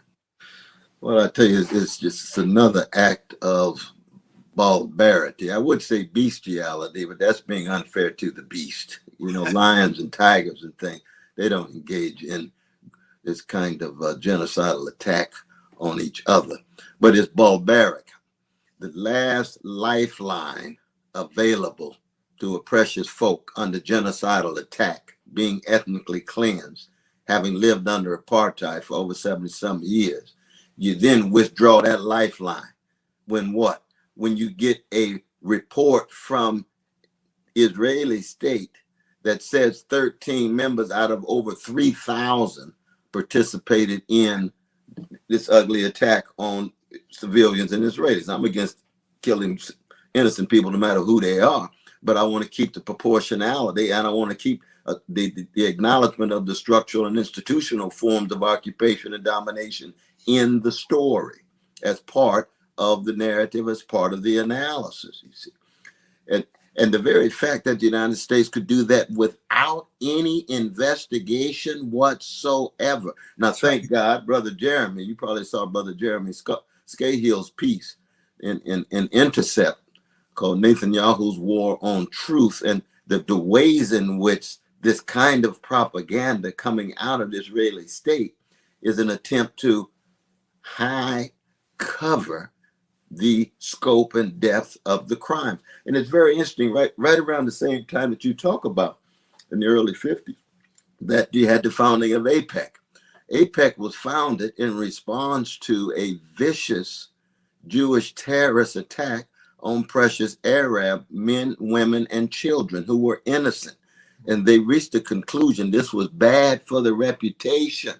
Well, I tell you, it's just another act of barbarity. I would say bestiality, but that's being unfair to the beast. Lions and tigers and things, they don't engage in this kind of genocidal attack on each other. But it's barbaric. The last lifeline available to a precious folk under genocidal attack, being ethnically cleansed, having lived under apartheid for over 70-some years. You then withdraw that lifeline. When what? When you get a report from Israeli state that says 13 members out of over 3,000 participated in this ugly attack on civilians and Israelis. I'm against killing innocent people, no matter who they are, but I want to keep the proportionality, and I want to keep the acknowledgement of the structural and institutional forms of occupation and domination in the story as part of the narrative, as part of the analysis, you see. And the very fact that the United States could do that without any investigation whatsoever. Now, thank God, Brother Jeremy, you probably saw Brother Jeremy Scahill's piece in Intercept called Netanyahu's War on Truth, and the ways in which this kind of propaganda coming out of the Israeli state is an attempt to high cover the scope and depth of the crime. And it's very interesting, right around the same time that you talk about in the early 50s, that you had the founding of AIPAC. AIPAC was founded in response to a vicious Jewish terrorist attack on precious Arab men, women, and children who were innocent. And they reached the conclusion this was bad for the reputation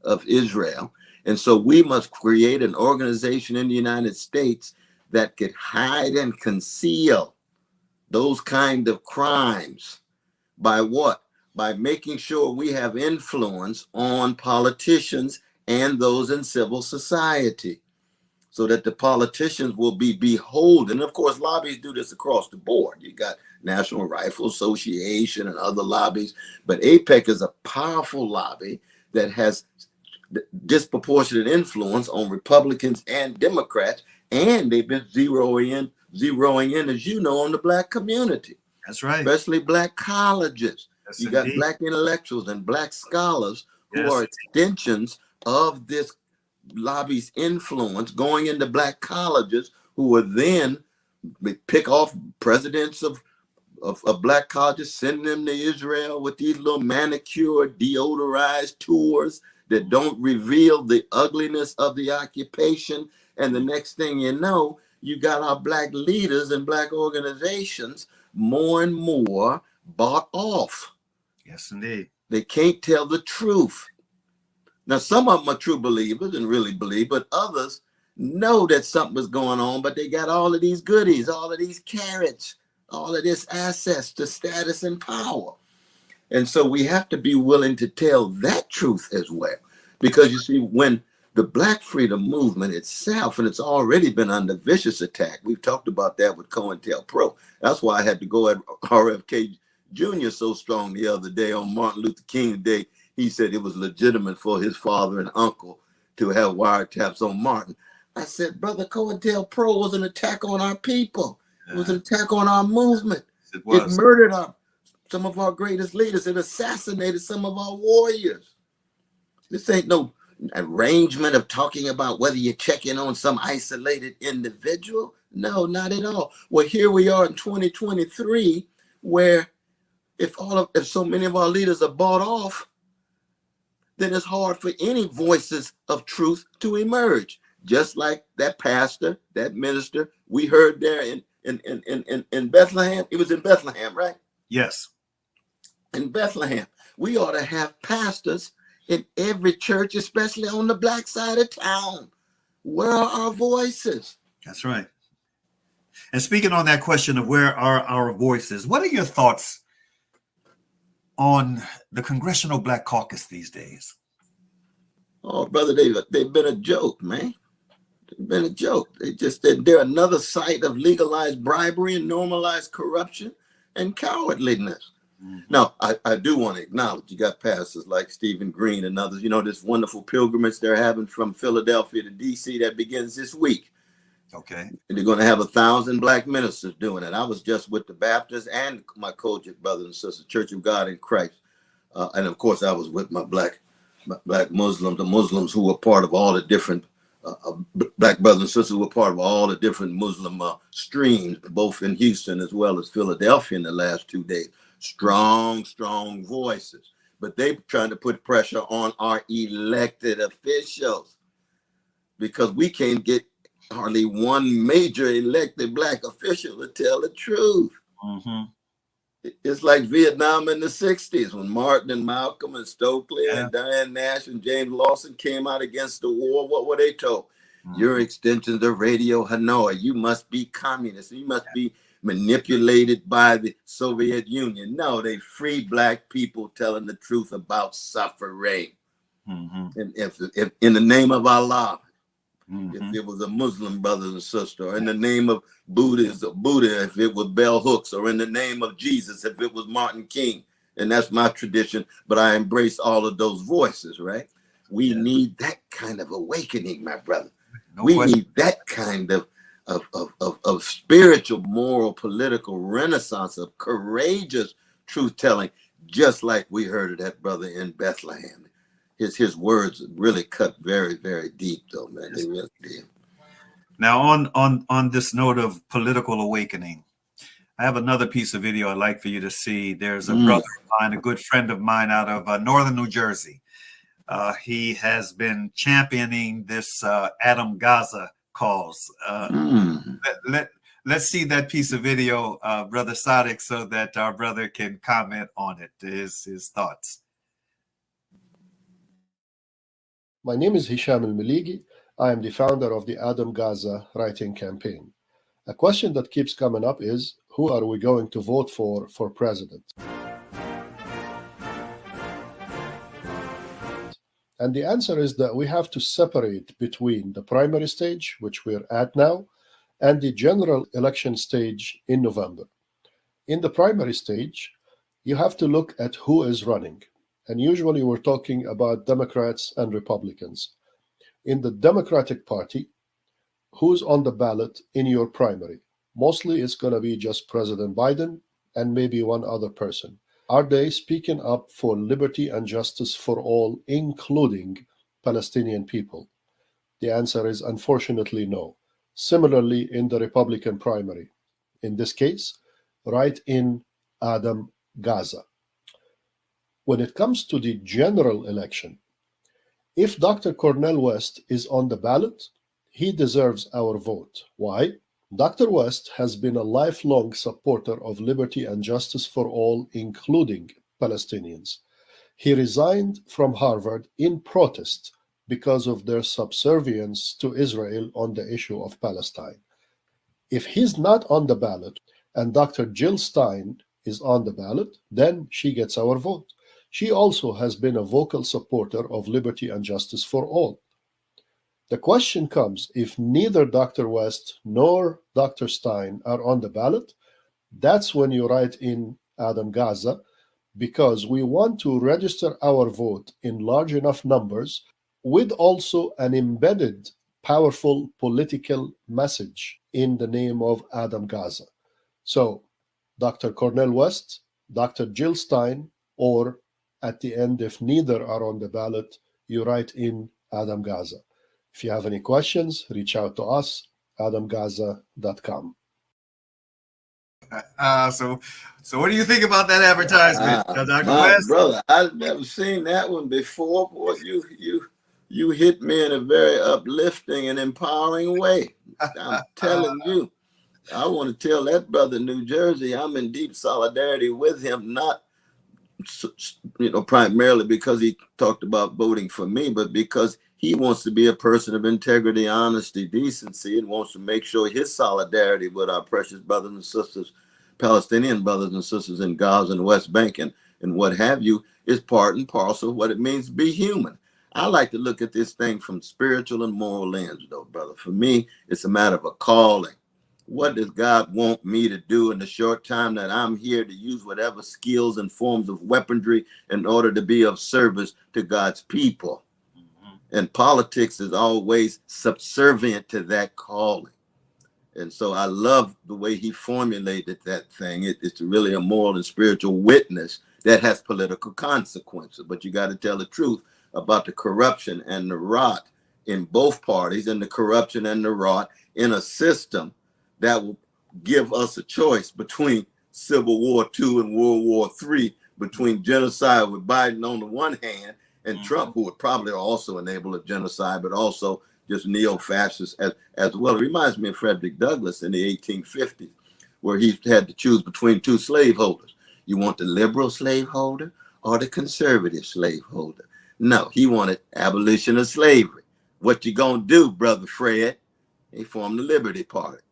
of Israel. And so we must create an organization in the United States that could hide and conceal those kind of crimes. By what? By making sure we have influence on politicians and those in civil society, so that the politicians will be beholden. Of course, lobbies do this across the board. You got National Rifle Association and other lobbies, but AIPAC is a powerful lobby that has disproportionate influence on Republicans and Democrats, and they've been zeroing in, as you know, on the Black community. That's right. Especially Black colleges. Yes, you got indeed. Black intellectuals and Black scholars who Yes. are extensions of this lobby's influence going into Black colleges, who will then pick off presidents of Black colleges, send them to Israel with these little manicured, deodorized tours that don't reveal the ugliness of the occupation. And the next thing you know, you got our Black leaders and Black organizations more and more bought off. Yes, indeed. They can't tell the truth. Now, some of them are true believers and really believe, but others know that something's going on, but they got all of these goodies, all of these carrots, all of this access to status and power. And so we have to be willing to tell that truth as well. Because you see, when the Black freedom movement itself, and it's already been under vicious attack, we've talked about that with COINTELPRO. That's why I had to go at RFK Jr. so strong the other day on Martin Luther King Day. He said it was legitimate for his father and uncle to have wiretaps on Martin. I said, brother, COINTELPRO was an attack on our people. It was an attack on our movement. It was. It murdered some of our greatest leaders. It assassinated some of our warriors. This ain't no arrangement of talking about whether you're checking on some isolated individual. No, not at all. Well, here we are in 2023, where if so many of our leaders are bought off, then it's hard for any voices of truth to emerge. Just like that pastor, that minister we heard there in Bethlehem. It was in Bethlehem, right? Yes. In Bethlehem. We ought to have pastors in every church, especially on the Black side of town. Where are our voices? That's right. And speaking on that question of where are our voices, what are your thoughts on the Congressional Black Caucus these days? Oh, brother, they've been a joke, man. They've been a joke. They're another site of legalized bribery and normalized corruption and cowardliness. Mm-hmm. Now, I do want to acknowledge you got pastors like Stephen Green and others, this wonderful pilgrimage they're having from Philadelphia to DC that begins this week. Okay. And they're going to have 1,000 Black ministers doing it. I was just with the Baptists and my Kojic brothers and sisters, Church of God in Christ. And of course, I was with my Black Muslims, the Muslims who were part of all the different Black brothers and sisters who were part of all the different Muslim streams, both in Houston as well as Philadelphia in the last 2 days. Strong voices. But they're trying to put pressure on our elected officials because we can't get hardly one major elected Black official to tell the truth. Mm-hmm. It's like Vietnam in the 60s when Martin and Malcolm and Stokely Yeah. and Diane Nash and James Lawson came out against the war. What were they told? Your extensions of Radio Hanoi. You must be communist. You must be manipulated by the Soviet Union. No, they free black people telling the truth about suffering. And if in the name of Allah, if it was a Muslim brother and sister, or in the name of Buddha, if it was bell hooks, or in the name of Jesus, if it was Martin King. And that's my tradition, but I embrace all of those voices, right? We need that kind of awakening, my brother. We need that kind of spiritual, moral, political renaissance, of courageous truth telling, just like we heard of that brother in Bethlehem. His words really cut very, very deep, though, man. They really did. Now, on this note of political awakening, I have another piece of video I'd like for you to see. There's a brother of mine, a good friend of mine out of northern New Jersey. He has been championing this Adam Gaza cause. Let's see that piece of video, Brother Sadiq, so that our brother can comment on it, his thoughts. My name is Hisham Al-Maligi. I am the founder of the Adam Gaza Writing Campaign. A question that keeps coming up is, who are we going to vote for president? And the answer is that we have to separate between the primary stage, which we're at now, and the general election stage in November. In the primary stage, you have to look at who is running. And usually we're talking about Democrats and Republicans. In the Democratic Party, who's on the ballot in your primary? Mostly it's going to be just President Biden and maybe one other person. Are they speaking up for liberty and justice for all, including Palestinian people? The answer is unfortunately no. Similarly, in the Republican primary, in this case, write in Adam Gaza. When it comes to the general election, if Dr. Cornel West is on the ballot, he deserves our vote. Why? Dr. West has been a lifelong supporter of liberty and justice for all, including Palestinians. He resigned from Harvard in protest because of their subservience to Israel on the issue of Palestine. If he's not on the ballot and Dr. Jill Stein is on the ballot, then she gets our vote. She also has been a vocal supporter of liberty and justice for all. The question comes, if neither Dr. West nor Dr. Stein are on the ballot, that's when you write in Adam Gaza, because we want to register our vote in large enough numbers with also an embedded, powerful political message in the name of Adam Gaza. So, Dr. Cornel West, Dr. Jill Stein, or at the end, if neither are on the ballot, you write in Adam Gaza. If you have any questions, reach out to us, adamgaza.com. So what do you think about that advertisement, Dr. West? Brother, I've never seen that one before. Boy, you hit me in a very uplifting and empowering way. I'm telling you. I want to tell that brother in New Jersey, I'm in deep solidarity with him, not primarily because he talked about voting for me, but because he wants to be a person of integrity, honesty, decency, and wants to make sure his solidarity with our precious brothers and sisters, Palestinian brothers and sisters in Gaza and West Bank and what have you, is part and parcel of what it means to be human. I like to look at this thing from spiritual and moral lens, though, brother. For me, it's a matter of a calling. What does God want me to do in the short time that I'm here, to use whatever skills and forms of weaponry in order to be of service to God's people? And politics is always subservient to that calling. And so I love the way he formulated that thing. It's really a moral and spiritual witness that has political consequences. But you got to tell the truth about the corruption and the rot in both parties, and the corruption and the rot in a system that will give us a choice between Civil War II and World War III, between genocide with Biden on the one hand and Trump, who would probably also enable a genocide, but also just neo-fascists as well. It reminds me of Frederick Douglass in the 1850s, where he had to choose between two slaveholders. You want the liberal slaveholder or the conservative slaveholder? No, he wanted abolition of slavery. What you gonna do, Brother Fred? They formed the Liberty Party.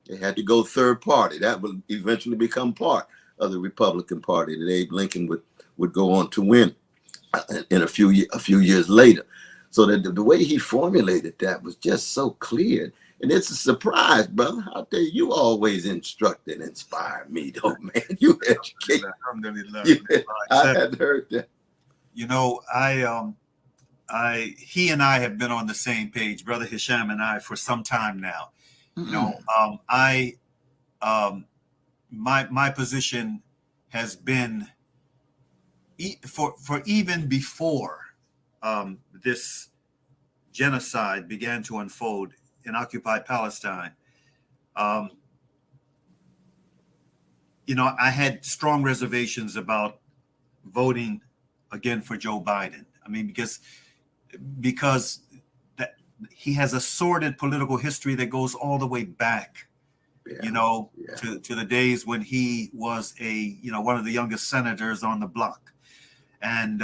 They had to go third party. That would eventually become part of the Republican Party that Abe Lincoln would go on to win in a few years later. So that the way he formulated that was just so clear. And it's a surprise, brother. How dare you always instruct and inspire me, though, man. You educate. I had heard that. You know, he and I have been on the same page, Brother Hisham and I, for some time now. You know, my position has been for even before this genocide began to unfold in occupied Palestine. You know, I had strong reservations about voting again for Joe Biden. I mean, because that he has a sordid political history that goes all the way back, you know, to the days when he was one of the youngest senators on the block, and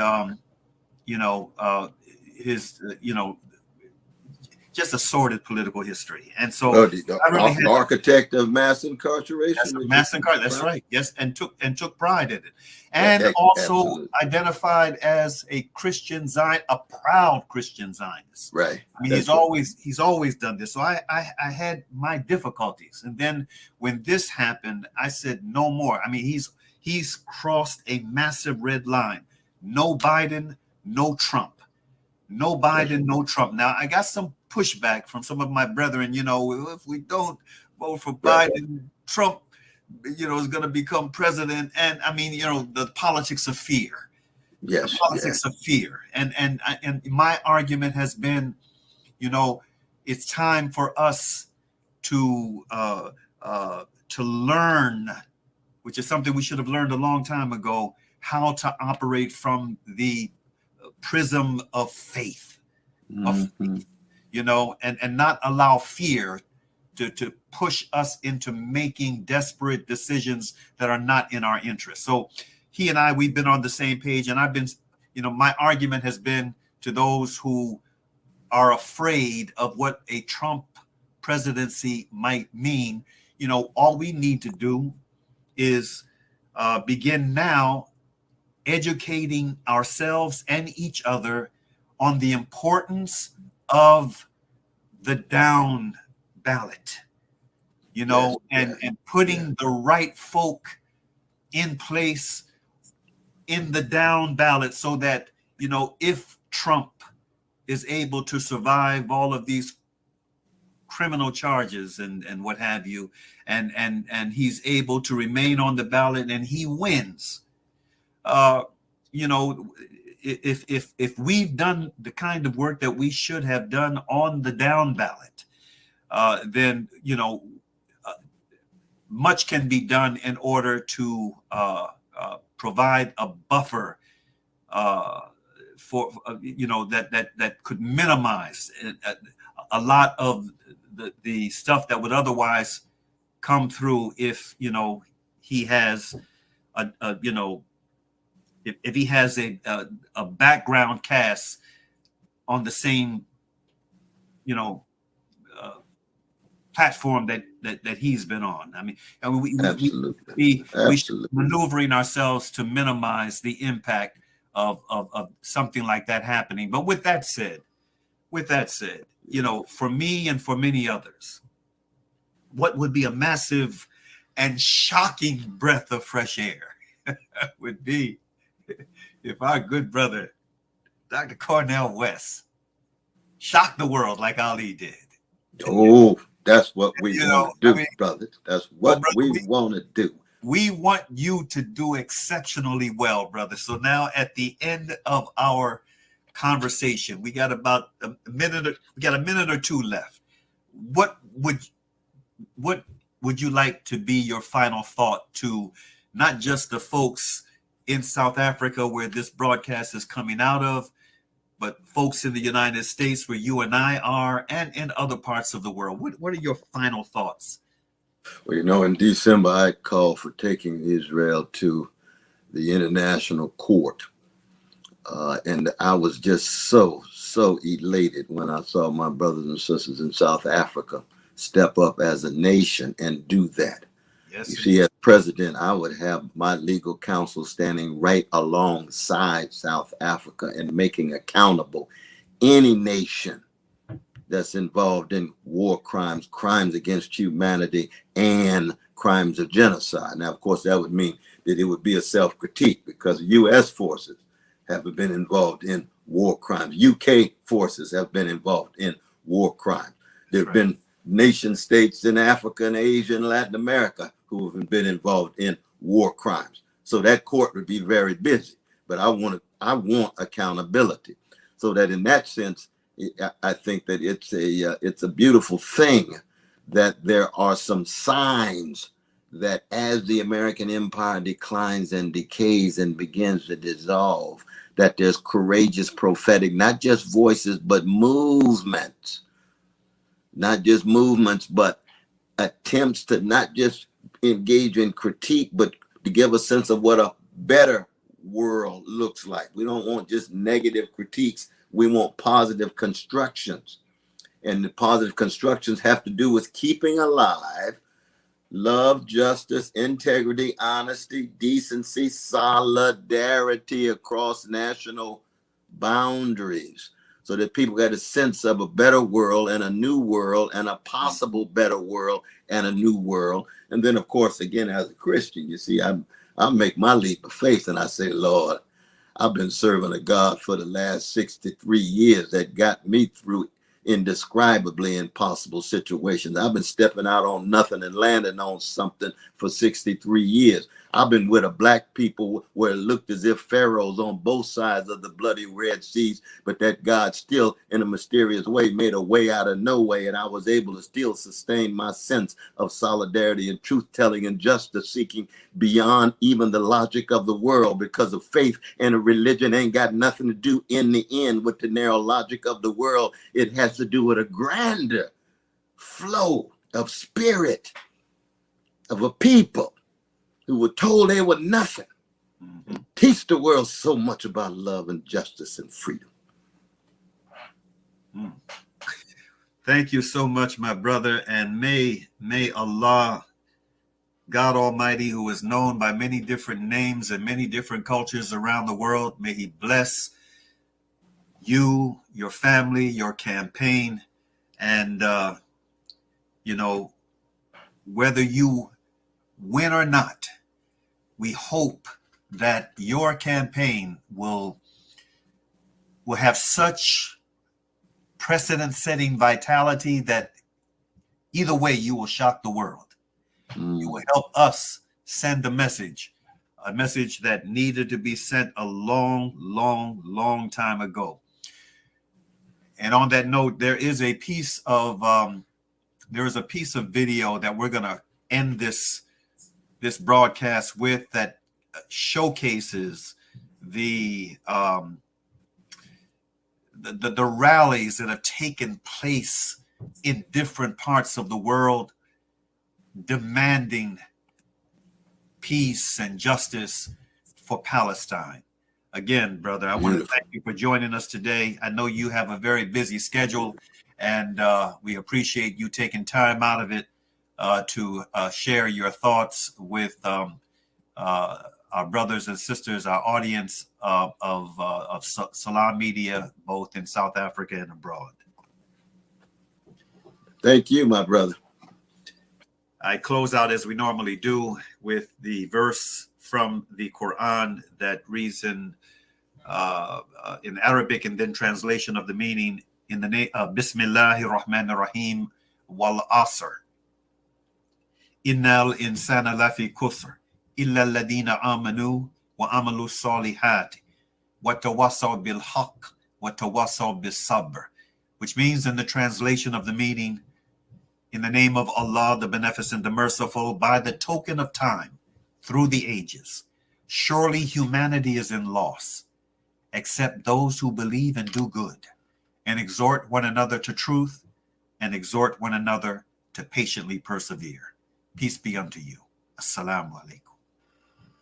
just a sordid political history. And so the architect of mass incarceration. That's right. Yes, and took pride in it, and also identified as a Christian Zionist, a proud Christian Zionist. Right. I mean, he's always done this. So I had my difficulties, and then when this happened, I said no more. I mean, he's crossed a massive red line. No Biden, no Trump. No Biden, no Trump. Now, I got some pushback from some of my brethren, you know, if we don't vote for Biden, Trump, you know, is going to become president. And I mean, you know, the politics of fear. Yes. The politics of fear. And my argument has been, you know, it's time for us to learn, which is something we should have learned a long time ago, how to operate from the prism of faith, you know, and not allow fear to push us into making desperate decisions that are not in our interest. So he and I, we've been on the same page, and I've been, you know, my argument has been to those who are afraid of what a Trump presidency might mean, you know, all we need to do is begin now educating ourselves and each other on the importance of the down ballot, you know, and putting the right folk in place in the down ballot so that, you know, if Trump is able to survive all of these criminal charges and what have you, and he's able to remain on the ballot and he wins, you know, if we've done the kind of work that we should have done on the down ballot, then, you know, much can be done in order to provide a buffer for, you know, that could minimize a lot of the stuff that would otherwise come through if, you know, he has you know, if he has a background cast on the same, you know, platform that he's been on. I mean we should be maneuvering ourselves to minimize the impact of something like that happening. But with that said, you know, for me and for many others, what would be a massive and shocking breath of fresh air would be if our good brother, Dr. Cornel West, shocked the world like Ali did. Oh, that's what we want to do, brother. That's what we want to do. We want you to do exceptionally well, brother. So now at the end of our conversation, we got about a minute or two left. What would you like to be your final thought to not just the folks in South Africa where this broadcast is coming out of, but folks in the United States where you and I are, and in other parts of the world? What are your final thoughts? Well, you know, in December, I called for taking Israel to the International Court. And I was just so elated when I saw my brothers and sisters in South Africa step up as a nation and do that. Yes, you see, as president, I would have my legal counsel standing right alongside South Africa and making accountable any nation that's involved in war crimes, crimes against humanity, and crimes of genocide. Now, of course, that would mean that it would be a self-critique, because U.S. forces have been involved in war crimes. UK forces have been involved in war crimes. There have been nation states in Africa and Asia and Latin America who have been involved in war crimes. So that court would be very busy. But I want accountability, so that in that sense, I think that it's a beautiful thing that there are some signs that as the American empire declines and decays and begins to dissolve, that there's courageous prophetic, not just voices, but movements, not just movements, but attempts to not just engage in critique, but to give a sense of what a better world looks like. We don't want just negative critiques. We want positive constructions. And the positive constructions have to do with keeping alive love, justice, integrity, honesty, decency, solidarity across national boundaries, so that people get a sense of a better world and a new world and a possible better world and a new world. And then, of course, again, as a Christian, you see, I make my leap of faith and I say, Lord, I've been serving a God for the last 63 years that got me through indescribably impossible situations. I've been stepping out on nothing and landing on something for 63 years. I've been with a black people where it looked as if pharaohs on both sides of the bloody Red Seas, but that God still, in a mysterious way, made a way out of no way, and I was able to still sustain my sense of solidarity and truth-telling and justice-seeking beyond even the logic of the world, because of faith and a religion ain't got nothing to do in the end with the narrow logic of the world. It has to do with a grander flow of spirit of a people who were told they were nothing, and teach the world so much about love and justice and freedom. Thank you so much, my brother. And may Allah, God Almighty, who is known by many different names and many different cultures around the world, may he bless you, your family, your campaign, and, whether you win or not, we hope that your campaign will have such precedent-setting vitality that either way you will shock the world. You will help us send a message that needed to be sent a long time ago. And on that note, there is a piece of video that we're going to end this broadcast with, that showcases the rallies that have taken place in different parts of the world, demanding peace and justice for Palestine. Again, brother, I want to thank you for joining us today. I know you have a very busy schedule, and we appreciate you taking time out of it to share your thoughts with our brothers and sisters, our audience of Salam Media, both in South Africa and abroad. Thank you, my brother. I close out, as we normally do, with the verse from the Quran that reads in Arabic, and then translation of the meaning in the name of Bismillahir Rahmanir Rahim, wal asr. Innal insana lafi kusr illa alladhina amanu wa amalu salihat wa tawassaw bil haqq wa tawassaw bis sabr, which means, in the translation of the meaning, in the name of Allah, the Beneficent, the Merciful, by the token of time through the ages, surely humanity is in loss, except those who believe and do good, and exhort one another to truth, and exhort one another to patiently persevere. Peace be unto you. Assalamu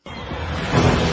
alaikum.